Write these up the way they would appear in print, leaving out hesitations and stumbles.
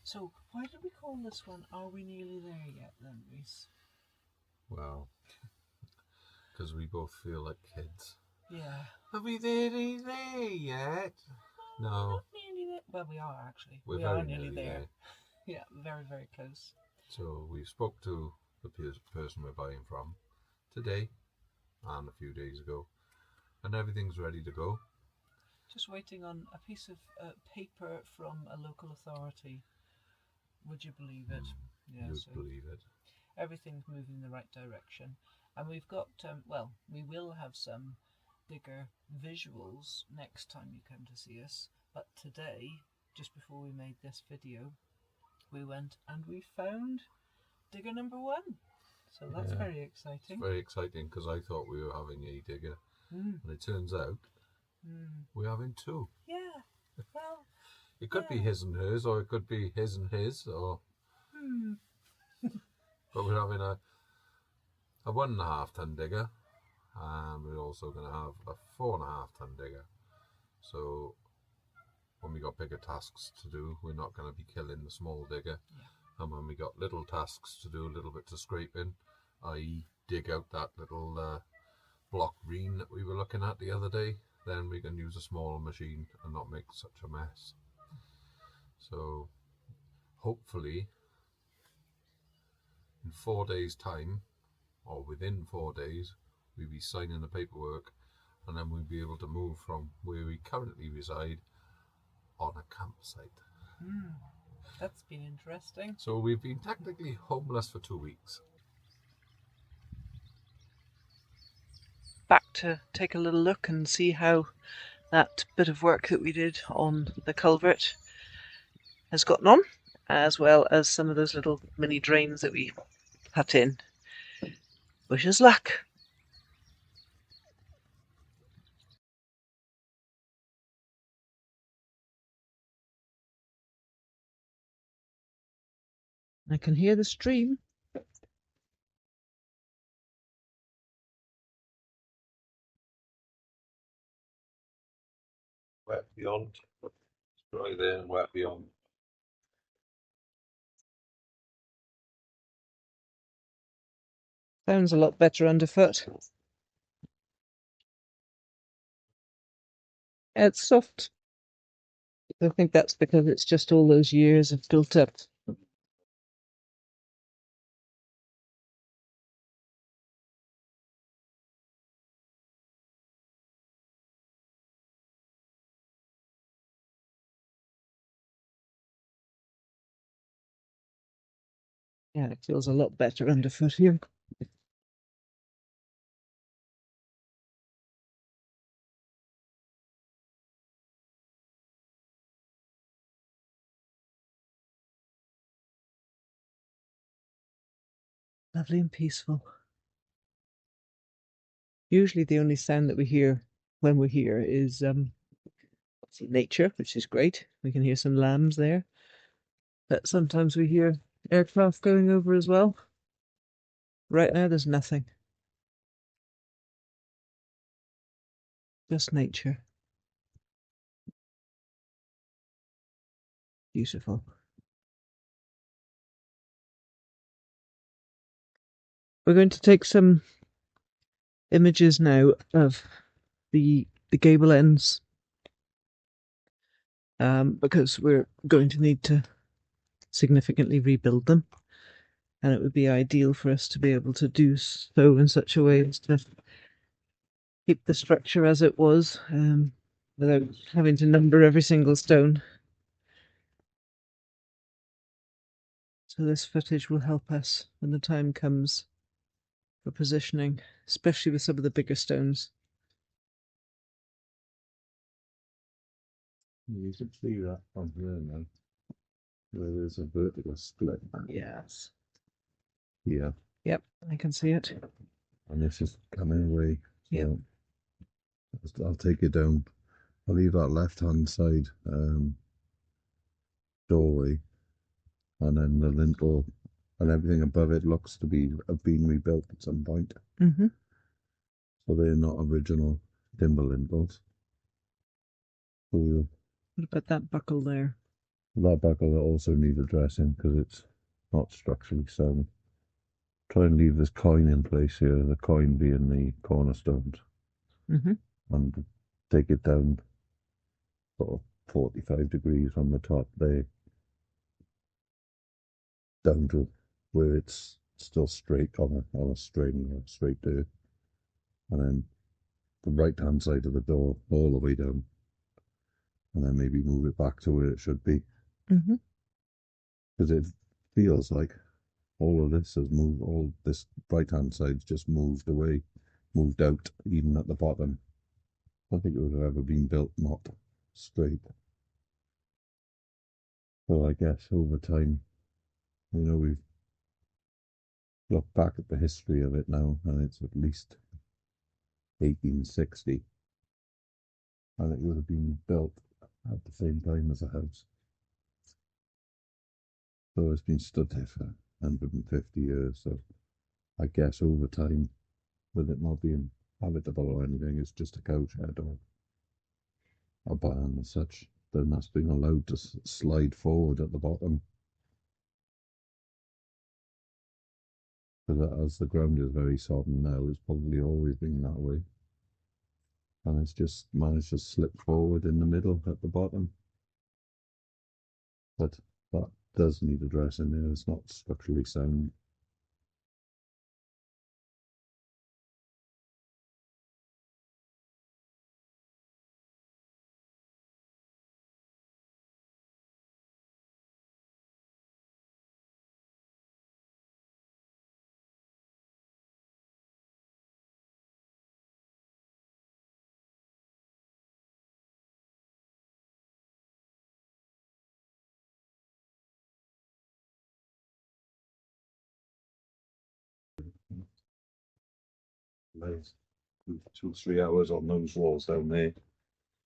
So why did we call this one Are We Nearly There Yet then, Reese? Well, because we both feel like kids. Yeah. Are we nearly there yet? No. Not nearly there. Well, we are actually. We're we very are nearly there. there. Yeah, very, very close. So we spoke to the person we're buying from today and a few days ago, and everything's ready to go. Just waiting on a piece of paper from a local authority. Would you believe it? Yeah, you'd believe it. Everything's moving in the right direction. And we've got, we will have some bigger visuals next time you come to see us. But today, just before we made this video, we went and we found digger number 1. So that's very exciting. It's very exciting because I thought we were having a digger. And it turns out we're having 2. Yeah. Well, it could be his and hers, or it could be his and his, or... But we're having a 1.5 ton digger, and we're also going to have a 4.5 ton digger. So when we got bigger tasks to do, we're not going to be killing the small digger. And when we got little tasks to do, a little bit of scraping, i.e. dig out that little block green that we were looking at the other day, then we can use a smaller machine and not make such a mess. So hopefully in 4 days' time, or within 4 days, we'll be signing the paperwork, and then we'll be able to move from where we currently reside on a campsite. That's been interesting. So we've been technically homeless for 2 weeks. Back to take a little look and see how that bit of work that we did on the culvert has gotten on, as well as some of those little mini drains that we cut in. Wish us luck. I can hear the stream. Wet beyond. It's dry there and wet beyond. Sounds a lot better underfoot. It's soft. I think that's because it's just all those years of built up. Yeah, it feels a lot better underfoot here. Lovely and peaceful. Usually the only sound that we hear when we're here is nature, which is great. We can hear some lambs there. But sometimes we hear aircraft going over as well. Right now there's nothing. Just nature. Beautiful. We're going to take some images now of the gable ends, because we're going to need to significantly rebuild them, and it would be ideal for us to be able to do so in such a way as to keep the structure as it was, without having to number every single stone. So this footage will help us when the time comes for positioning, especially with some of the bigger stones. You can see that from here now, where there's a vertical split. Yes. Yeah. Yep, I can see it. And this is coming away. Yep. So I'll take it down. I'll leave that left-hand side doorway, and then the lintel and everything above it looks to have been rebuilt at some point. Mm-hmm. So they're not original timber lintels. So What about that buckle there? That back will also need addressing because it's not structurally sound. Try and leave this coin in place here, the coin being the cornerstones, and take it down sort of 45 degrees from the top there down to where it's still straight on a straight there, and then the right hand side of the door all the way down, and then maybe move it back to where it should be, because it feels like all of this has moved, all this right hand side's just moved away, moved out, even at the bottom. I think it would have ever been built not straight. So I guess over time, we've looked back at the history of it now, and it's at least 1860, and it would have been built at the same time as a house. So it's been stood there for 150 years. So I guess over time, with it not being habitable or anything, it's just a cow shed or a barn as such. Then that's been allowed to slide forward at the bottom. Because as the ground is very sodden now, it's probably always been that way. And it's just managed to slip forward in the middle at the bottom. But that does need addressing there. It's not structurally sound. Nice. 2-3 hours on those walls down there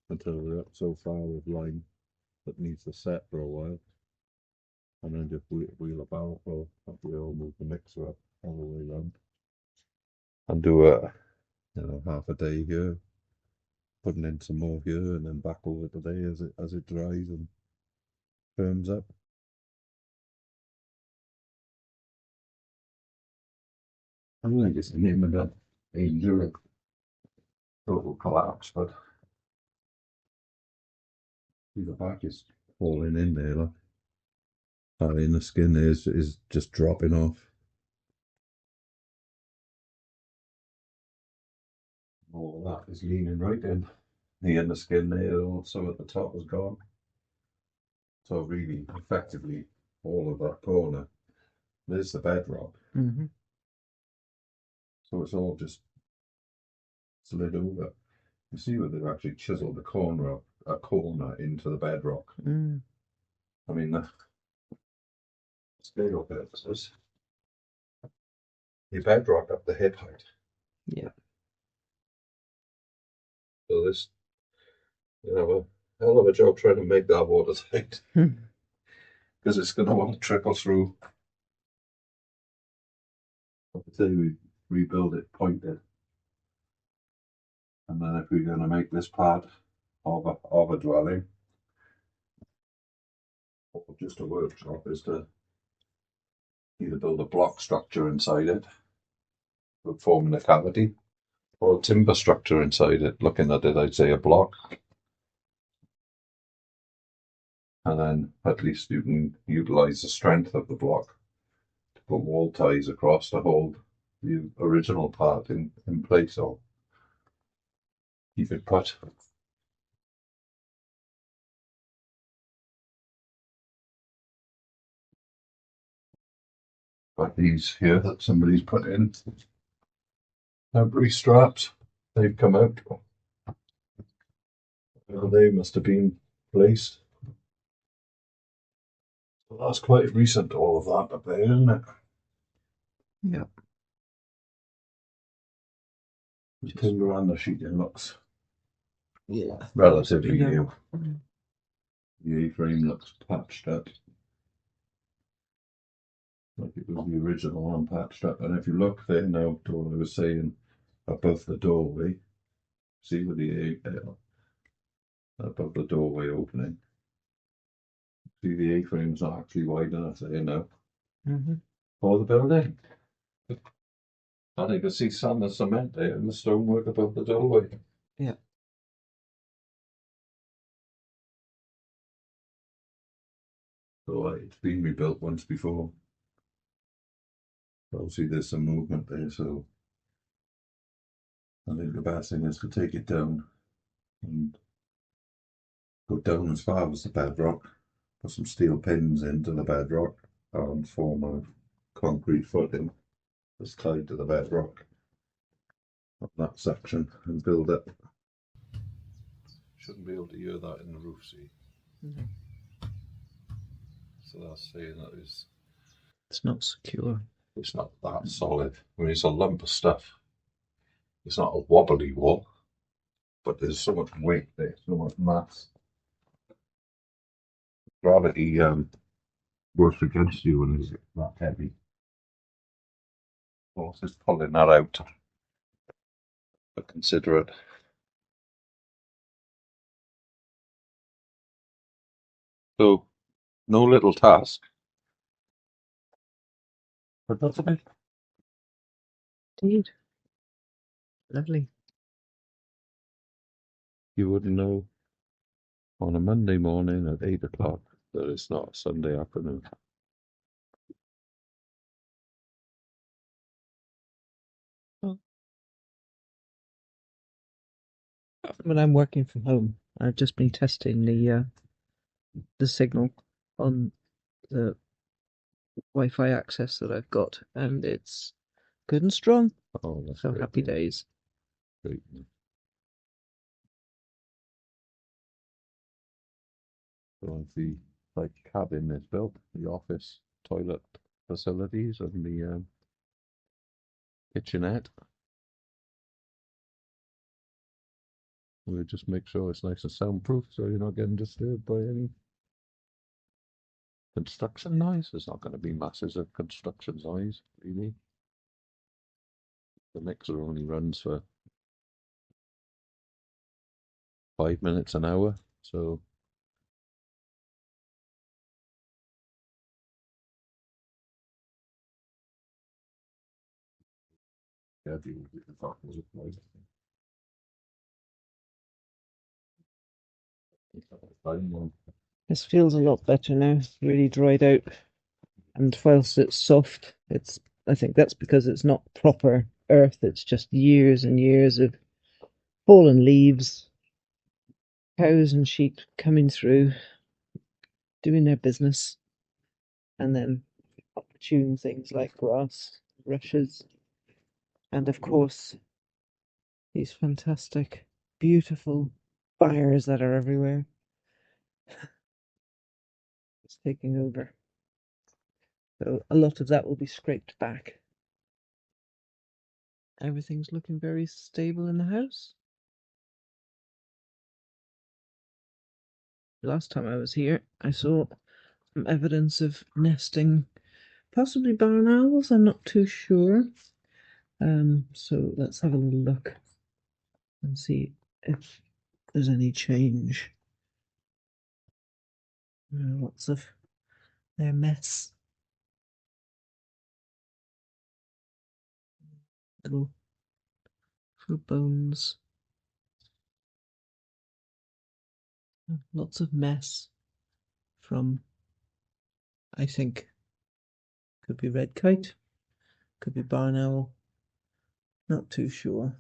until we're up so far with line that needs to set for a while, and then just wheel a barrel full after we all move the mixer up all the way around and do half a day here, putting in some more here, and then back over the day as it dries and firms up. I don't think it's the name of that danger of total collapse, but the back is falling in there, like. In the skin is just dropping off. All of that is leaning right in. The inner skin there also at the top is gone. So really, effectively, all of that corner, there's the bedrock. So it's all just slid over. You see where they've actually chiseled a corner into the bedrock. I mean, the scale purposes, your bedrock up the hip height. Yeah. So this, a hell of a job trying to make that watertight. Because it's going to want to trickle through. Like I say, we rebuild it pointed. And then if we're going to make this part of a dwelling, or just a workshop, is to either build a block structure inside it, forming a cavity, or a timber structure inside it. Looking at it, I'd say a block. And then at least you can utilise the strength of the block to put wall ties across to hold the original part in place, or keep it put. But these here that somebody's put in, temporary straps, they've come out. They must have been placed. Well, that's quite recent, all of that up there, isn't it? Yeah. The timber and the sheeting looks Yeah. relatively new. The A-frame looks patched up. Like it was the original one patched up. And if you look there now to what I was saying above the doorway, see with the above the doorway opening, See, the A-frame's not actually wide enough there now Mm-hmm. for the building. And you can see sand and cement there and the stonework above the doorway. Yeah. So it's been rebuilt once before. Obviously there's some movement there, so I think the best thing is to take it down and go down as far as the bedrock, put some steel pins into the bedrock and form a concrete footing that's tied to the bedrock of that section and build it. Shouldn't be able to hear that in the roof, see? Mm-hmm. So that's saying that It's not secure. it's not that solid. I mean, it's a lump of stuff. It's not a wobbly wall, but there's so much weight there, so much mass. Gravity works against you when it's that heavy. Well, it's just pulling that out. But consider it. So, no little task. But that's it. Indeed. Lovely. You wouldn't know on a Monday morning at 8 o'clock that it's not a Sunday afternoon. When I'm working from home, I've just been testing the signal on the Wi-Fi access that I've got, and it's good and strong. Oh, that's So great. happy days. Great. So the cabin is built, the office, toilet facilities, and the kitchenette. We'll just make sure it's nice and soundproof so you're not getting disturbed by any construction noise. There's not going to be masses of construction noise, really. The mixer only runs for 5 minutes an hour, so yeah, This feels a lot better now. It's really dried out, and whilst it's soft, I think that's because it's not proper earth. It's just years and years of fallen leaves, cows and sheep coming through, doing their business, and then opportune things like grass, rushes, and of course these fantastic, beautiful fires that are everywhere. It's taking over. So a lot of that will be scraped back. Everything's looking very stable in the house. Last time I was here, I saw some evidence of nesting, possibly barn owls, I'm not too sure. So let's have a little look and see if there's any change. Lots of their mess. Little bones. Lots of mess from, I think, could be red kite, could be barn owl, not too sure.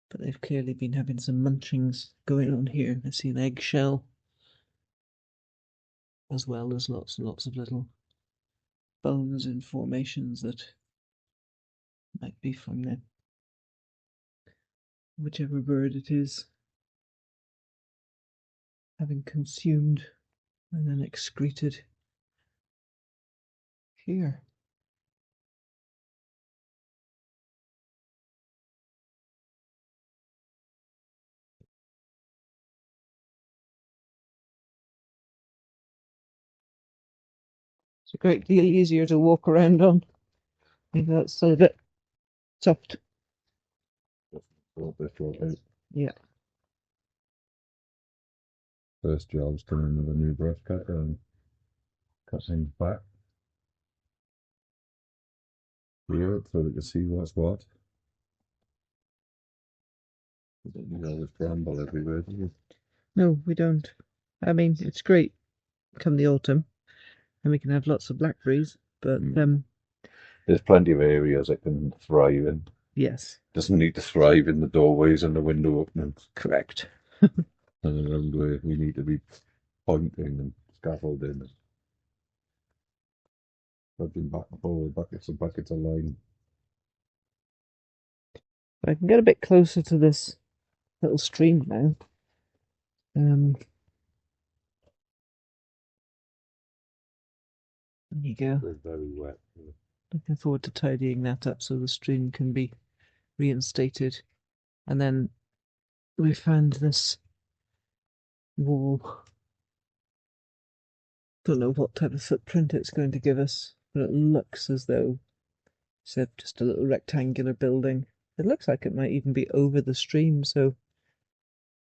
But they've clearly been having some munchings going on here. I see an eggshell, as well as lots and lots of little bones and formations that might be from the whichever bird it is, having consumed and then excreted here. It's a great deal easier to walk around on. Maybe that's still a bit soft. Yeah. first job's coming in with a new brush cutter and cut things back here so we can see what's what. We don't need all this bramble everywhere, do we? No, we don't. I mean, it's great come the autumn, and we can have lots of blackberries, but There's plenty of areas it can thrive in. yes, Doesn't need to thrive in the doorways and the window openings. correct. And around where we need to be pointing and scaffolding and rubbing back and forward, buckets and buckets of line. I can get a bit closer to this little stream now. There you go. It's very wet. Looking forward to tidying that up so the stream can be reinstated. And then we found this wall. Don't know what type of footprint it's going to give us, but it looks as though it's just a little rectangular building. It looks like it might even be over the stream, so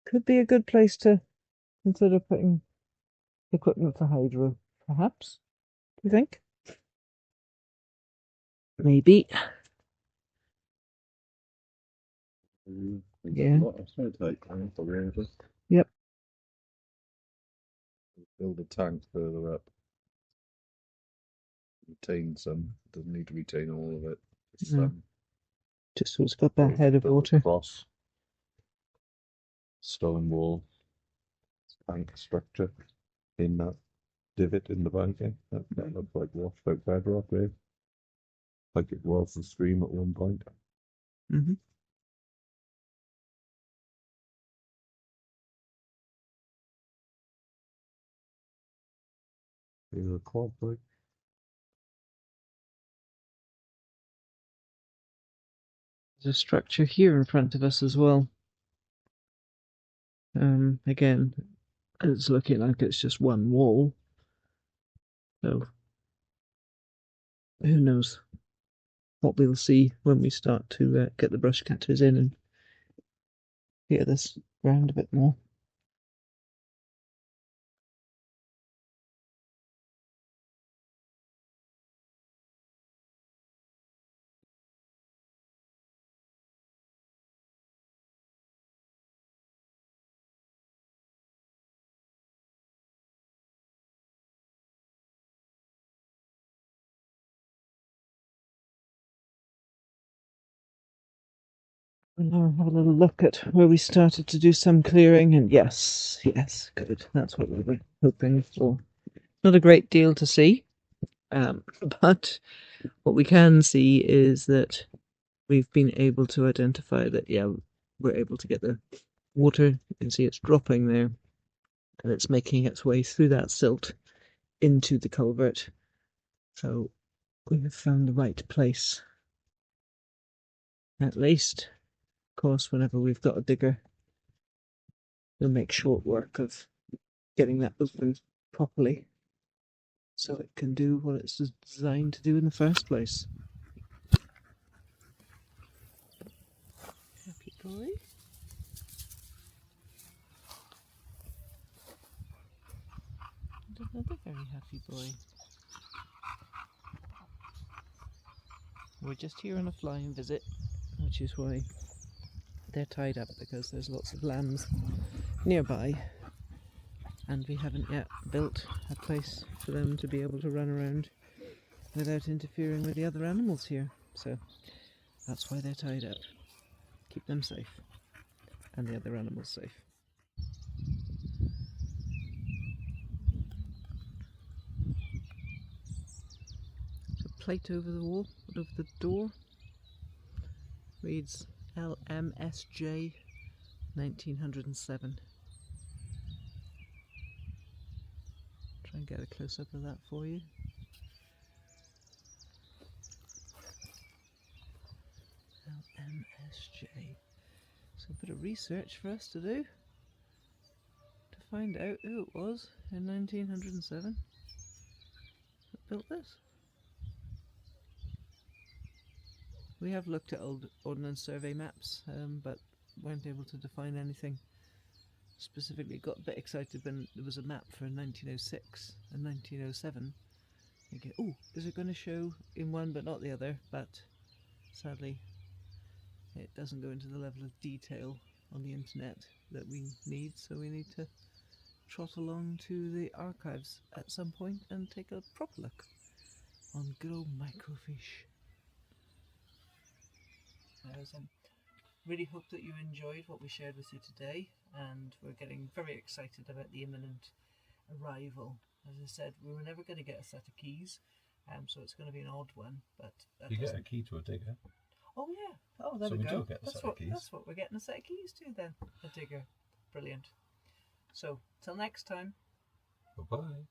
could be a good place to consider putting equipment for hydro, perhaps. Do you think? Maybe. Yeah. Yep. Build a tank further up. Retain some. Doesn't need to retain all of it. Just No. some. Just so it's got that head of Build water. Cross. Stone wall. Tank structure in that divot in the banking. That looks like washed out bedrock there. Like it was the stream at one point. Mm-hmm. Here's a quad bike. There's a structure here in front of us as well. Again, it's looking like it's just one wall. So, who knows what we'll see when we start to get the brush cutters in and clear this ground a bit more. And now have a little look at where we started to do some clearing, and yes, good. That's what we were hoping for. Not a great deal to see, but what we can see is that we've been able to identify that, yeah, we're able to get the water. You can see it's dropping there, and it's making its way through that silt into the culvert. So we have found the right place, at least. Of course, whenever we've got a digger, we'll make short work of getting that open properly so it can do what it's designed to do in the first place. Happy boy. And another very happy boy. We're just here on a flying visit, which is why they're tied up, because there's lots of lambs nearby and we haven't yet built a place for them to be able to run around without interfering with the other animals here. So that's why they're tied up. Keep them safe and the other animals safe. So plate over the wall, over the door, reads LMSJ 1907. Try and get a close-up of that for you. LMSJ. So a bit of research for us to do to find out who it was in 1907 that built this. We have looked at old Ordnance Survey maps, but weren't able to define anything specifically got a bit excited when there was a map for 1906 and 1907. Thinking, oh, is it going to show in one but not the other? But sadly, it doesn't go into the level of detail on the internet that we need, so we need to trot along to the archives at some point and take a proper look on good old microfiche. Really hope that you enjoyed what we shared with you today, and we're getting very excited about the imminent arrival. As I said, we were never going to get a set of keys, so it's going to be an odd one. But you get a key to a digger. Oh yeah. Oh, there so we go. Do get a set of keys. That's what we're getting, a set of keys to then. A digger. Brilliant. So till next time. Bye bye.